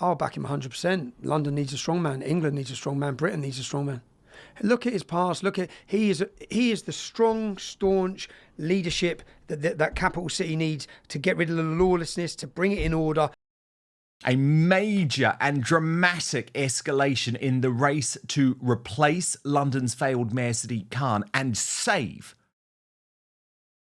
I'll back him 100%. London needs a strongman. England needs a strongman. Britain needs a strongman. Look at his past. He is the strong, staunch leadership that capital city needs to get rid of the lawlessness, to bring it in order. A major and dramatic escalation in the race to replace London's failed Mayor Sadiq Khan and save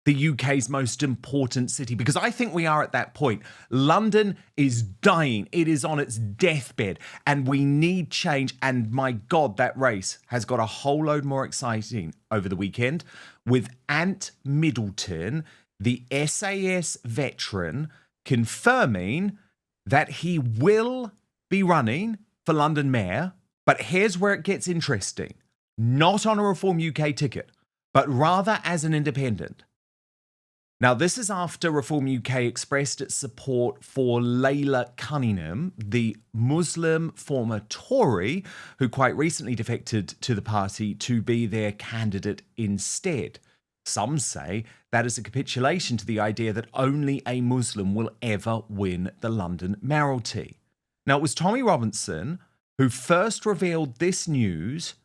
the UK's most important city, because I think we are at that point. London is dying. It is on its deathbed, and we need change. And my God, that race has got a whole load more exciting over the weekend with Ant Middleton, the SAS veteran, confirming that he will be running for London Mayor. But here's where it gets interesting. Not on a Reform UK ticket, but rather as an independent. Now, this is after Reform UK expressed its support for Layla Cunningham, the Muslim former Tory who quite recently defected to the party, to be their candidate instead. Some say that is a capitulation to the idea that only a Muslim will ever win the London mayoralty. Now, it was Tommy Robinson who first revealed this news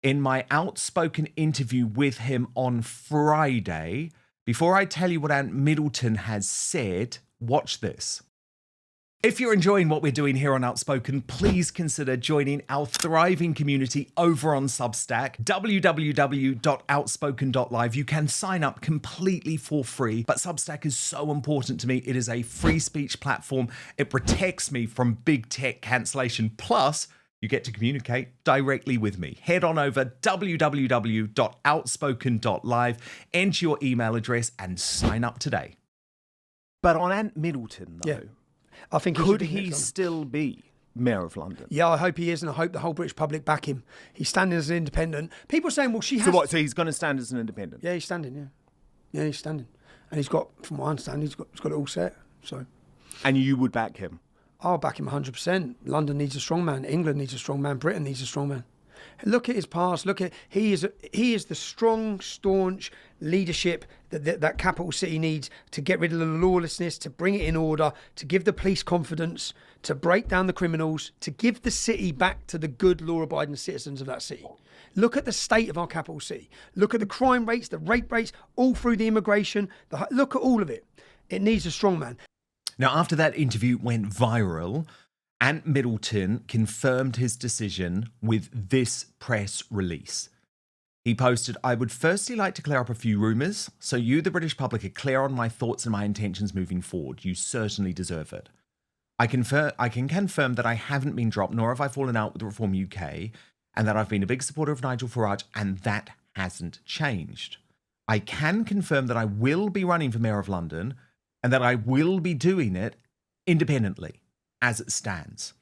in my Outspoken interview with him on Friday. Before I tell you what Ant Middleton has said, watch this. If you're enjoying what we're doing here on Outspoken, please consider joining our thriving community over on Substack, www.outspoken.live. You can sign up completely for free, but Substack is so important to me. It is a free speech platform. It protects me from big tech cancellation. Plus, you get to communicate directly with me. Head on over www.outspoken.live, enter your email address and sign up today. But on Ant Middleton, though, Yeah. I think could he still be Mayor of London? Yeah, I hope he is, and I hope the whole British public back him. He's standing as an independent. People are saying, well, she has... So what, so he's going to stand as an independent? Yeah, he's standing, yeah. Yeah, he's standing. And he's got, from what I understand, he's got it all set, so... And you would back him? I'll back him 100%. London needs a strongman. England needs a strongman. Britain needs a strongman. Look at his past. He is the strong, staunch leadership that capital city needs to get rid of the lawlessness, to bring it in order, to give the police confidence, to break down the criminals, to give the city back to the good, law-abiding citizens of that city. Look at the state of our capital city. Look at the crime rates, the rape rates, all through the immigration. Look at all of it. It needs a strongman. Now, after that interview went viral, Ant Middleton confirmed his decision with this press release. He posted, "I would firstly like to clear up a few rumours, so you, the British public, are clear on my thoughts and my intentions moving forward. You certainly deserve it. I can confirm that I haven't been dropped, nor have I fallen out with Reform UK, and that I've been a big supporter of Nigel Farage, and that hasn't changed. I can confirm that I will be running for Mayor of London, and that I will be doing it independently, as it stands.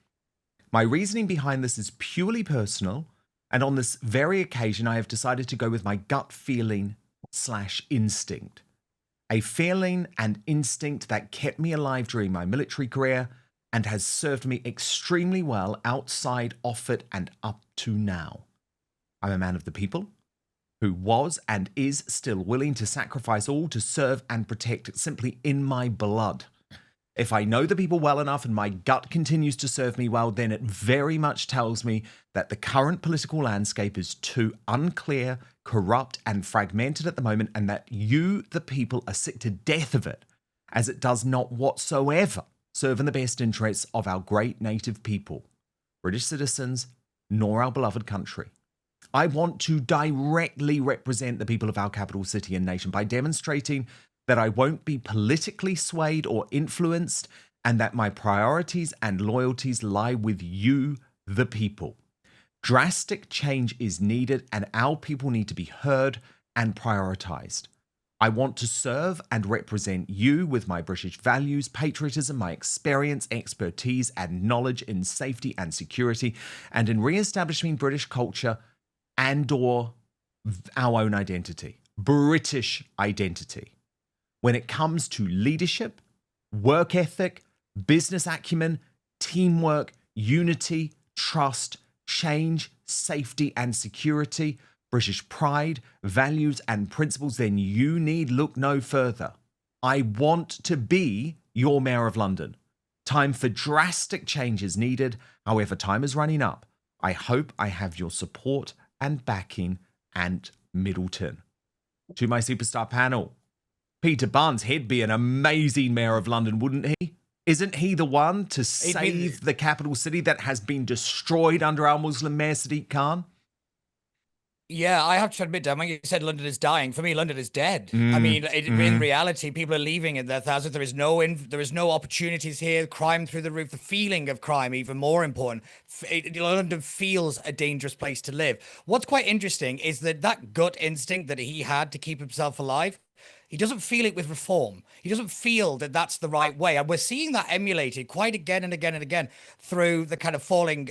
My reasoning behind this is purely personal, and on this very occasion, I have decided to go with my gut feeling / instinct. A feeling and instinct that kept me alive during my military career and has served me extremely well outside of it and up to now. I'm a man of the people, who was and is still willing to sacrifice all to serve and protect simply in my blood. If I know the people well enough and my gut continues to serve me well, then it very much tells me that the current political landscape is too unclear, corrupt and fragmented at the moment, and that you, the people, are sick to death of it, as it does not whatsoever serve in the best interests of our great native people, British citizens, nor our beloved country. I want to directly represent the people of our capital city and nation by demonstrating that I won't be politically swayed or influenced, and that my priorities and loyalties lie with you, the people. Drastic change is needed, and our people need to be heard and prioritized. I want to serve and represent you with my British values, patriotism, my experience, expertise, and knowledge in safety and security, and in re-establishing British culture and/or our own identity, British identity. When it comes to leadership, work ethic, business acumen, teamwork, unity, trust, change, safety and security, British pride, values and principles, then you need look no further. I want to be your Mayor of London. Time for drastic changes needed. However, time is running up. I hope I have your support and backing, Ant Middleton. To my superstar panel, Peter Barnes, he'd be an amazing mayor of London, wouldn't he? Isn't he the one to save the capital city that has been destroyed under our Muslim mayor Sadiq Khan? Yeah, I have to admit, Dan, when you said London is dying, for me, London is dead. I mean, in reality, people are leaving in their thousands. There is no opportunities here. Crime through the roof. The feeling of crime, even more important. London feels a dangerous place to live. What's quite interesting is that gut instinct that he had to keep himself alive, he doesn't feel it with reform. He doesn't feel that that's the right way. And we're seeing that emulated quite again and again and again through the kind of falling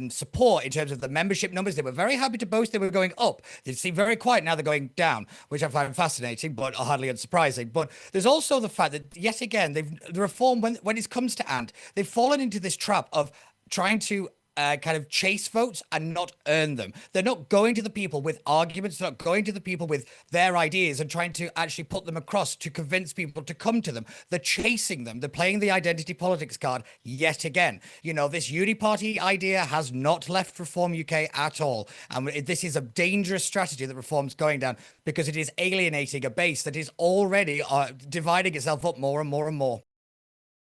support in terms of the membership numbers. They were very happy to boast they were going up. They seem very quiet. Now they're going down, which I find fascinating, but hardly unsurprising. But there's also the fact that, yet again, the reform, when it comes to Ant, they've fallen into this trap of trying to kind of chase votes and not earn them. They're not going to the people with arguments. They're not going to the people with their ideas and trying to actually put them across to convince people to come to them. They're chasing them. They're playing the identity politics card yet again. You know, this uniparty idea has not left Reform UK at all. And this is a dangerous strategy that Reform's going down because it is alienating a base that is already dividing itself up more and more and more.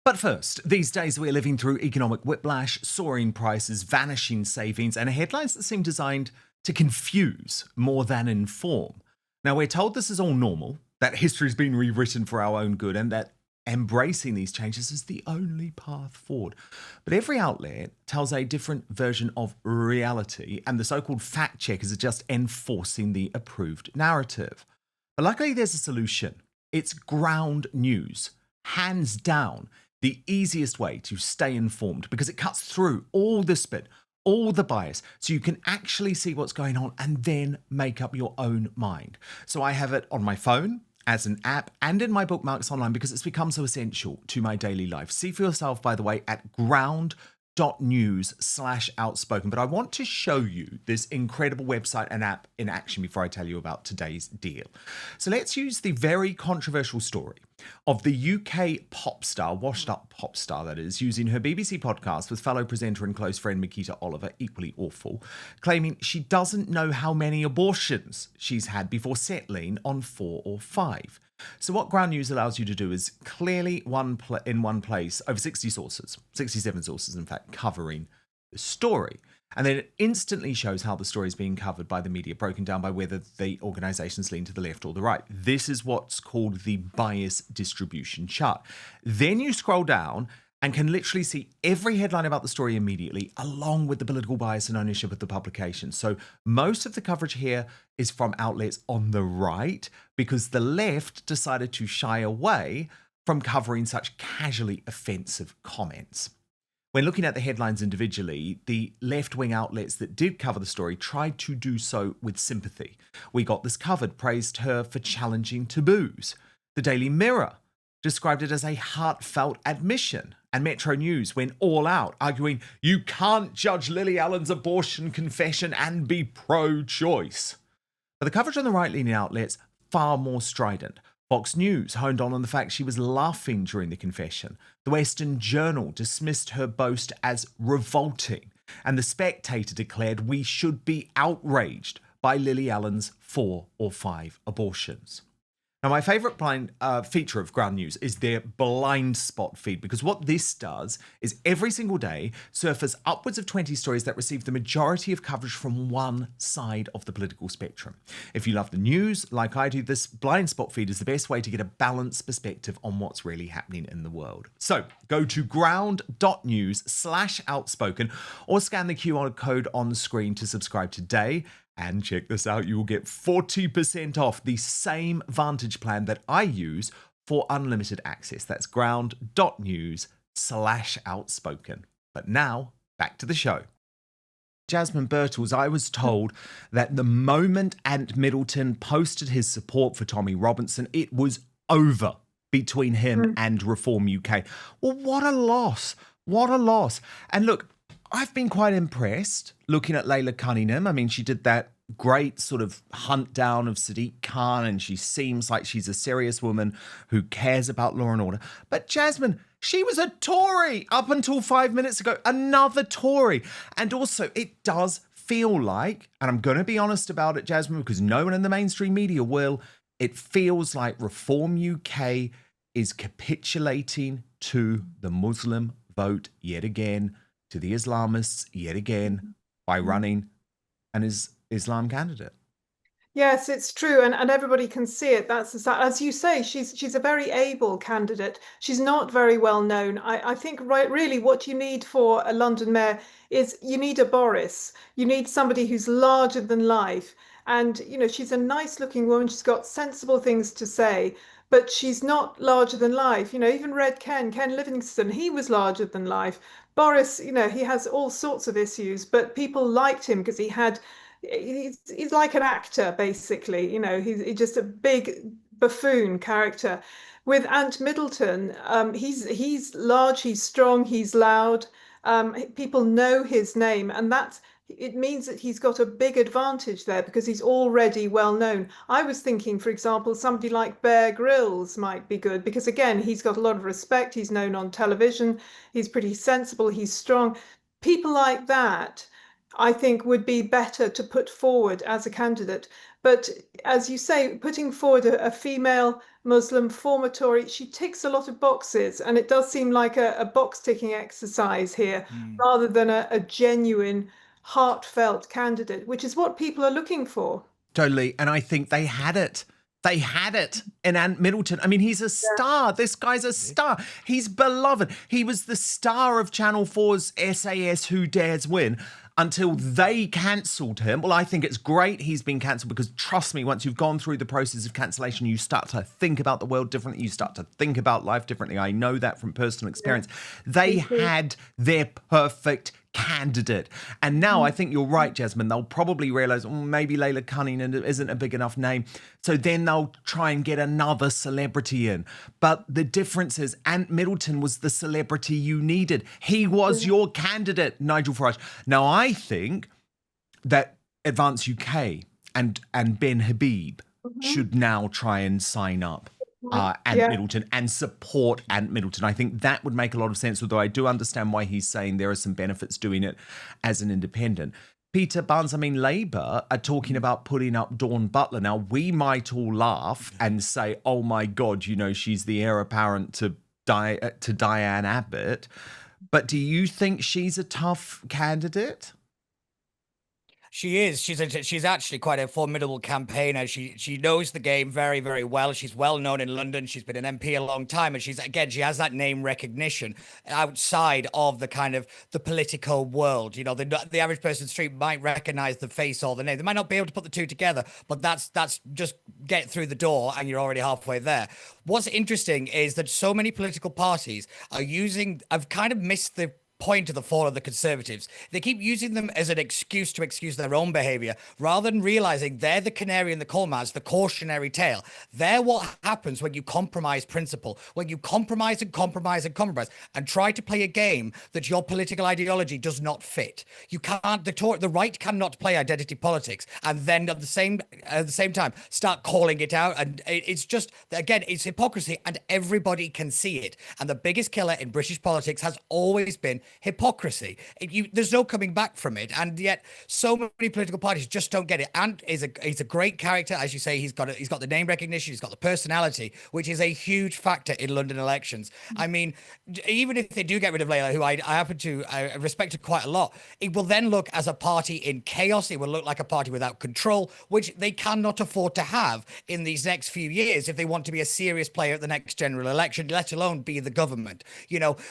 But first, these days we're living through economic whiplash, soaring prices, vanishing savings, and headlines that seem designed to confuse more than inform. Now, we're told this is all normal, that history's been rewritten for our own good, and that embracing these changes is the only path forward. But every outlet tells a different version of reality, and the so-called fact checkers are just enforcing the approved narrative. But luckily, there's a solution. It's ground news. Hands down, the easiest way to stay informed because it cuts through all the spin, all the bias, so you can actually see what's going on and then make up your own mind. So I have it on my phone, as an app, and in my bookmarks online because it's become so essential to my daily life. See for yourself, by the way, at ground.news/outspoken. But I want to show you this incredible website and app in action before I tell you about today's deal. So let's use the very controversial story of the UK pop star, washed up pop star that is, using her BBC podcast with fellow presenter and close friend Mikita Oliver, equally awful, claiming she doesn't know how many abortions she's had before settling on 4 or 5. So what Ground News allows you to do is clearly in one place over 60 sources, 67 sources in fact, covering the story. And then it instantly shows how the story is being covered by the media, broken down by whether the organisations lean to the left or the right. This is what's called the bias distribution chart. Then you scroll down and can literally see every headline about the story immediately, along with the political bias and ownership of the publication. So most of the coverage here is from outlets on the right because the left decided to shy away from covering such casually offensive comments. When looking at the headlines individually, the left-wing outlets that did cover the story tried to do so with sympathy. We Got This Covered praised her for challenging taboos. The Daily Mirror described it as a heartfelt admission. And Metro News went all out, arguing you can't judge Lily Allen's abortion confession and be pro-choice. But the coverage on the right-leaning outlets, far more strident. Fox News honed on the fact she was laughing during the confession. The Western Journal dismissed her boast as revolting. And The Spectator declared we should be outraged by Lily Allen's 4 or 5 abortions. Now, my favourite feature of Ground News is their blind spot feed, because what this does is every single day surface upwards of 20 stories that receive the majority of coverage from one side of the political spectrum. If you love the news, like I do, this blind spot feed is the best way to get a balanced perspective on what's really happening in the world. So go to ground.news/outspoken or scan the QR code on the screen to subscribe today. And check this out, you will get 40% off the same Vantage plan that I use for unlimited access. That's ground.news/outspoken. But now, back to the show. Jasmine Birtles, I was told that the moment Ant Middleton posted his support for Tommy Robinson, it was over between him and Reform UK. Well, what a loss. What a loss. And look, I've been quite impressed looking at Layla Cunningham. I mean, she did that great sort of hunt down of Sadiq Khan, and she seems like she's a serious woman who cares about law and order. But Jasmine, She was a Tory up until 5 minutes ago, another Tory. And also, it does feel like, and I'm going to be honest about it, Jasmine, because no one in the mainstream media will, it feels like Reform UK is capitulating to the Muslim vote yet again, to the Islamists yet again, by running an Islam candidate. Yes, it's true, and everybody can see it. That's as you say, she's a very able candidate. She's not very well known. I think really what you need for a London mayor is you need a Boris. You need somebody who's larger than life. And she's a nice looking woman. She's got sensible things to say, but she's not larger than life. Even Ken Livingstone, he was larger than life. Boris, he has all sorts of issues, but people liked him because he's like an actor, basically. He's just a big buffoon character. With Ant Middleton, he's large, he's strong, he's loud. People know his name, and it means that he's got a big advantage there because he's already well known. I was thinking, for example, somebody like Bear Grylls might be good because, again, he's got a lot of respect. He's known on television. He's pretty sensible. He's strong. People like that, I think, would be better to put forward as a candidate. But as you say, putting forward a female Muslim former Tory, she ticks a lot of boxes, and it does seem like a box-ticking exercise here rather than a genuine, heartfelt candidate, which is what people are looking for. Totally. And I think they had it. They had it in Ant Middleton. I mean, he's a star. Yeah. This guy's a star. He's beloved. He was the star of Channel 4's SAS Who Dares Win until they cancelled him. Well, I think it's great he's been cancelled because, trust me, once you've gone through the process of cancellation, you start to think about the world differently. You start to think about life differently. I know that from personal experience. Yeah. They had their perfect candidate. And now I think you're right, Jasmine. They'll probably realise, maybe Layla Cunningham isn't a big enough name. So then they'll try and get another celebrity in. But the difference is Ant Middleton was the celebrity you needed. He was your candidate, Nigel Farage. Now, I think that Advance UK and Ben Habib should now try and sign up Ant Middleton and support Ant Middleton. I think that would make a lot of sense, although I do understand why he's saying there are some benefits doing it as an independent. Peter Barnes, I mean, Labour are talking about putting up Dawn Butler. Now, we might all laugh and say, oh my God, she's the heir apparent to Diane Abbott. But do you think she's a tough candidate? She is. She's actually quite a formidable campaigner. She knows the game very, very well. She's well known in London. She's been an MP a long time, and she has that name recognition outside of the kind of the political world. The average person in the street might recognize the face or the name. They might not be able to put the two together, but that's just get through the door and you're already halfway there. What's interesting is that so many political parties have kind of missed the point of the fall of the Conservatives. They keep using them as an excuse to excuse their own behaviour, rather than realising they're the canary in the coal mine, the cautionary tale. They're what happens when you compromise principle, when you compromise and compromise and compromise and try to play a game that your political ideology does not fit. You can't. The right cannot play identity politics and then at the same time start calling it out. And it's just, again, it's hypocrisy, and everybody can see it. And the biggest killer in British politics has always been hypocrisy. There's no coming back from it, and yet so many political parties just don't get it. Ant he's a great character, as you say. He's got the name recognition, he's got the personality, which is a huge factor in London elections. I mean, even if they do get rid of Layla, who I respect her quite a lot, it will then look as a party in chaos. It will look like a party without control, which they cannot afford to have in these next few years if they want to be a serious player at the next general election, let alone be the government.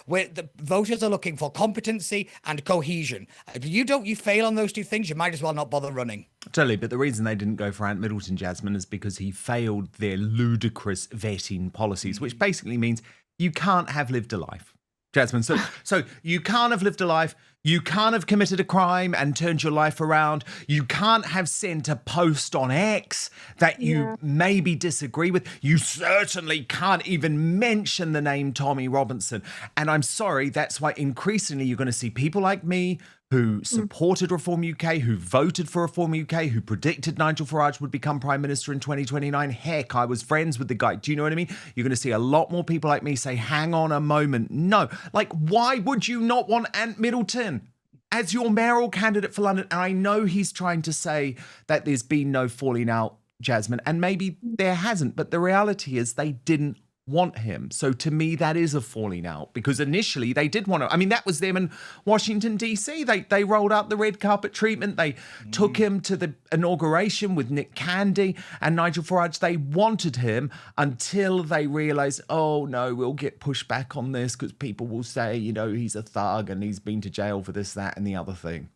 Where the voters are looking for competency and cohesion. If you fail on those two things, you might as well not bother running. Totally, but the reason they didn't go for Ant Middleton, Jasmine, is because he failed their ludicrous vetting policies, which basically means you can't have lived a life. Jasmine, so you can't have lived a life. You can't have committed a crime and turned your life around. You can't have sent a post on X that you maybe disagree with. You certainly can't even mention the name Tommy Robinson. And I'm sorry, that's why increasingly you're going to see people like me who supported Reform UK, who voted for Reform UK, who predicted Nigel Farage would become Prime Minister in 2029. Heck, I was friends with the guy. Do you know what I mean? You're going to see a lot more people like me say, hang on a moment. No, like, why would you not want Ant Middleton as your mayoral candidate for London? And I know he's trying to say that there's been no falling out, Jasmine, and maybe there hasn't, but the reality is they didn't want him. So to me, that is a falling out, because initially they did want to. I mean, that was them in Washington, D.C. They rolled out the red carpet treatment. They took him to the inauguration with Nick Candy and Nigel Farage. They wanted him until they realised, oh no, we'll get pushed back on this because people will say, you know, he's a thug and he's been to jail for this, that and the other thing.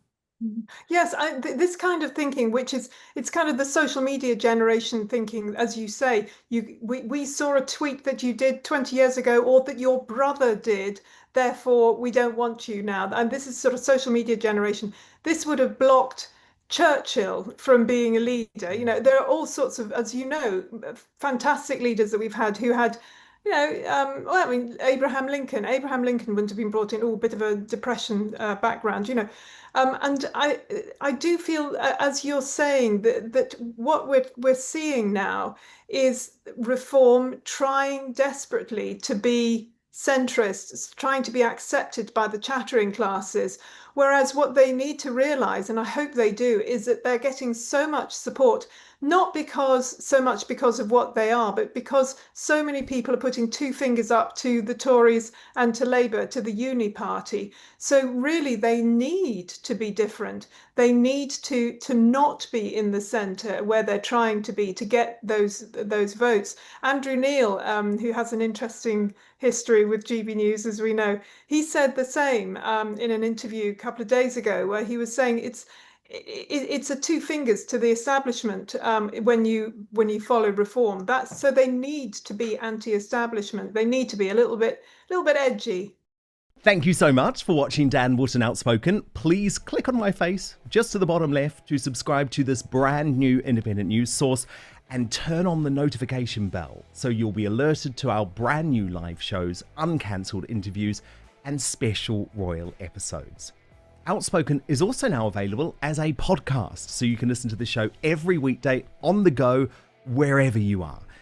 Yes, this kind of thinking, which is, it's kind of the social media generation thinking, as you say. We saw a tweet that you did 20 years ago, or that your brother did, therefore we don't want you now. And this is sort of social media generation. This would have blocked Churchill from being a leader. You know, there are all sorts of, as you know, fantastic leaders that we've had who had, you know, well, I mean, Abraham Lincoln wouldn't have been brought in, a bit of a depression background, you know. And I do feel, as you're saying, that what we're seeing now is Reform trying desperately to be centrist, trying to be accepted by the chattering classes. Whereas what they need to realise, and I hope they do, is that they're getting so much support, not so much because of what they are, but because so many people are putting two fingers up to the Tories and to Labour, to the Uni Party. So really, they need to be different. They need to not be in the centre where they're trying to be, to get those votes. Andrew Neil, who has an interesting history with GB News, as we know, he said the same in an interview a couple of days ago, where he was saying it's a two fingers to the establishment when you follow Reform. That's so they need to be anti-establishment. They need to be a little bit edgy. Thank you so much for watching Dan Wootton Outspoken. Please click on my face just to the bottom left to subscribe to this brand new independent news source, and turn on the notification bell so you'll be alerted to our brand new live shows, uncancelled interviews, and special royal episodes. Outspoken is also now available as a podcast, so you can listen to the show every weekday on the go, wherever you are.